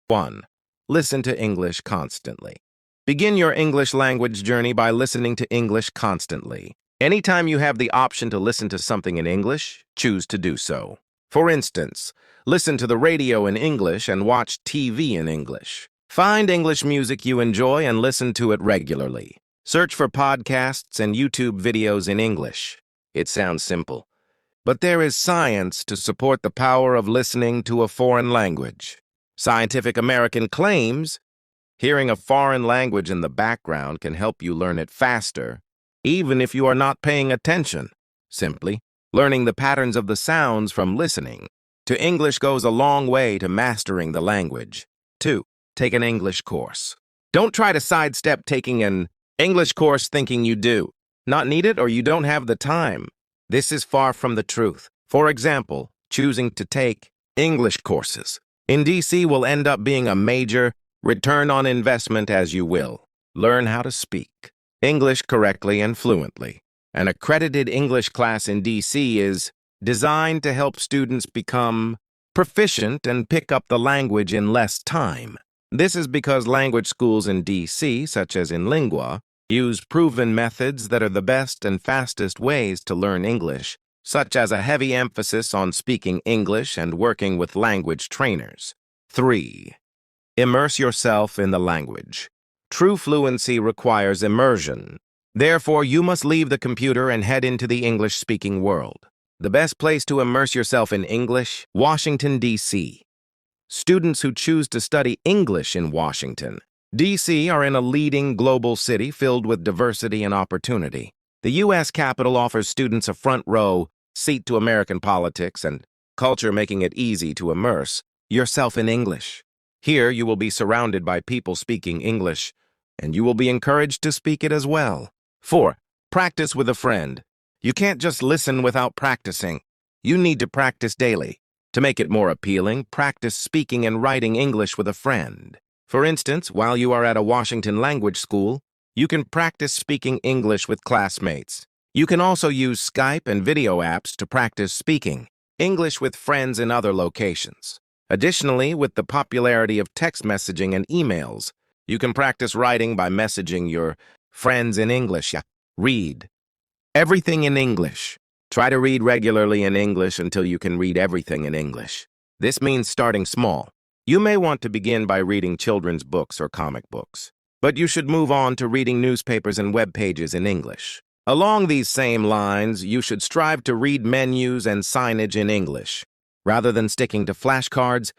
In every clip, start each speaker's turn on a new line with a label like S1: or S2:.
S1: 1. Listen to English constantly. Begin your English language journey by listening to English constantly. Anytime you have the option to listen to something in English, choose to do so. For instance, listen to the radio in English and watch TV in English. Find English music you enjoy and listen to it regularly. Search for podcasts and YouTube videos in English. It sounds simple, but there is science to support the power of listening to a foreign language. Scientific American claims hearing a foreign language in the background can help you learn it faster, even if you are not paying attention. Simply, learning the patterns of the sounds from listening to English goes a long way to mastering the language. 2. Take an English course. Don't try to sidestep taking an English course thinking you do not need it or you don't have the time. This is far from the truth. For example, choosing to take English courses in DC will end up being a major return on investment as you will learn how to speak English correctly and fluently. An accredited English class in DC is designed to help students become proficient and pick up the language in less time. This is because language schools in DC, such as in Lingua, use proven methods that are the best and fastest ways to learn English, such as a heavy emphasis on speaking English and working with language trainers. 3. Immerse yourself in the language. True fluency requires immersion. Therefore, you must leave the computer and head into the English-speaking world. The best place to immerse yourself in English, Washington, D.C. Students who choose to study English in Washington, D.C. are in a leading global city filled with diversity and opportunity. The U.S. Capitol offers students a front-row seat to American politics and culture, making it easy to immerse yourself in English. Here, you will be surrounded by people speaking English, and you will be encouraged to speak it as well. 4. Practice with a friend. You can't just listen without practicing. You need to practice daily. To make it more appealing, practice speaking and writing English with a friend. For instance, while you are at a Washington language school, you can practice speaking English with classmates. You can also use Skype and video apps to practice speaking English with friends in other locations. Additionally, with the popularity of text messaging and emails, you can practice writing by messaging your friends in English. Read everything in English. Try to read regularly in English until you can read everything in English. This means starting small. You may want to begin by reading children's books or comic books, but you should move on to reading newspapers and web pages in English. Along these same lines, you should strive to read menus and signage in English. Rather than sticking to flashcards,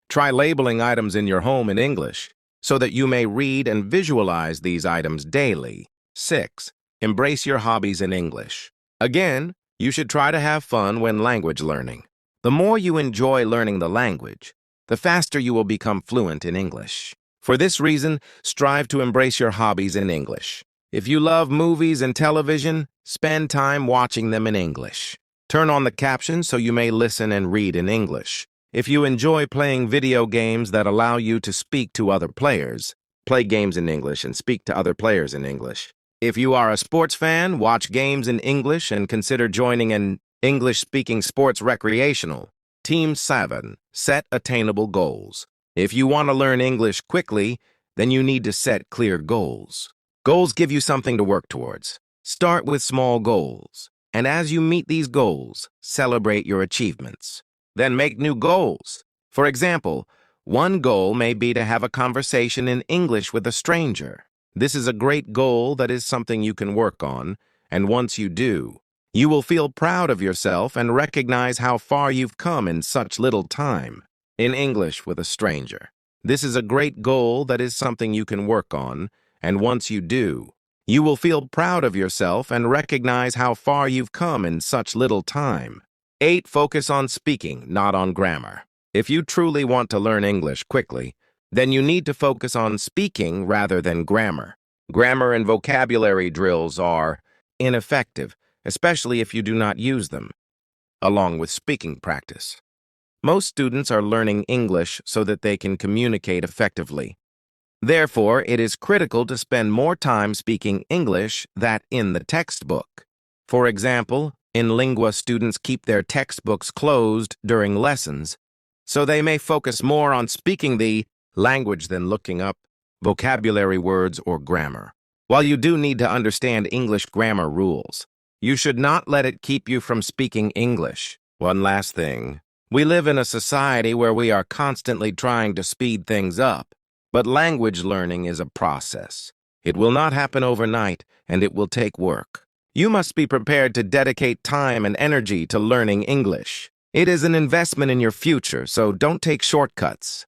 S1: try labeling items in your home in English so that you may read and visualize these items daily. 6. Embrace your hobbies in English. Again, you should try to have fun when language learning. The more you enjoy learning the language, the faster you will become fluent in English. For this reason, strive to embrace your hobbies in English. If you love movies and television, spend time watching them in English. Turn on the captions so you may listen and read in English. If you enjoy playing video games that allow you to speak to other players, play games in English and speak to other players in English. If you are a sports fan, watch games in English and consider joining an English-speaking sports recreational. Team 7. Set attainable goals. If you want to learn English quickly, then you need to set clear goals. Goals give you something to work towards. Start with small goals, and as you meet these goals, celebrate your achievements. Then make new goals. For example, one goal may be to have a conversation in English with a stranger. This is a great goal that is something you can work on, and once you do, you will feel proud of yourself and recognize how far you've come in such little time. In English with a stranger. This is a great goal that is something you can work on, and once you do, you will feel proud of yourself and recognize how far you've come in such little time. 8. Focus on speaking, not on grammar. If you truly want to learn English quickly, then you need to focus on speaking rather than grammar. Grammar and vocabulary drills are ineffective, especially if you do not use them, along with speaking practice. Most students are learning English so that they can communicate effectively. Therefore, it is critical to spend more time speaking English than in the textbook. For example, in Lingua, students keep their textbooks closed during lessons, so they may focus more on speaking the language than looking up vocabulary words or grammar. While you do need to understand English grammar rules, you should not let it keep you from speaking English. One last thing. We live in a society where we are constantly trying to speed things up, but language learning is a process. It will not happen overnight, and it will take work. You must be prepared to dedicate time and energy to learning English. It is an investment in your future, so don't take shortcuts.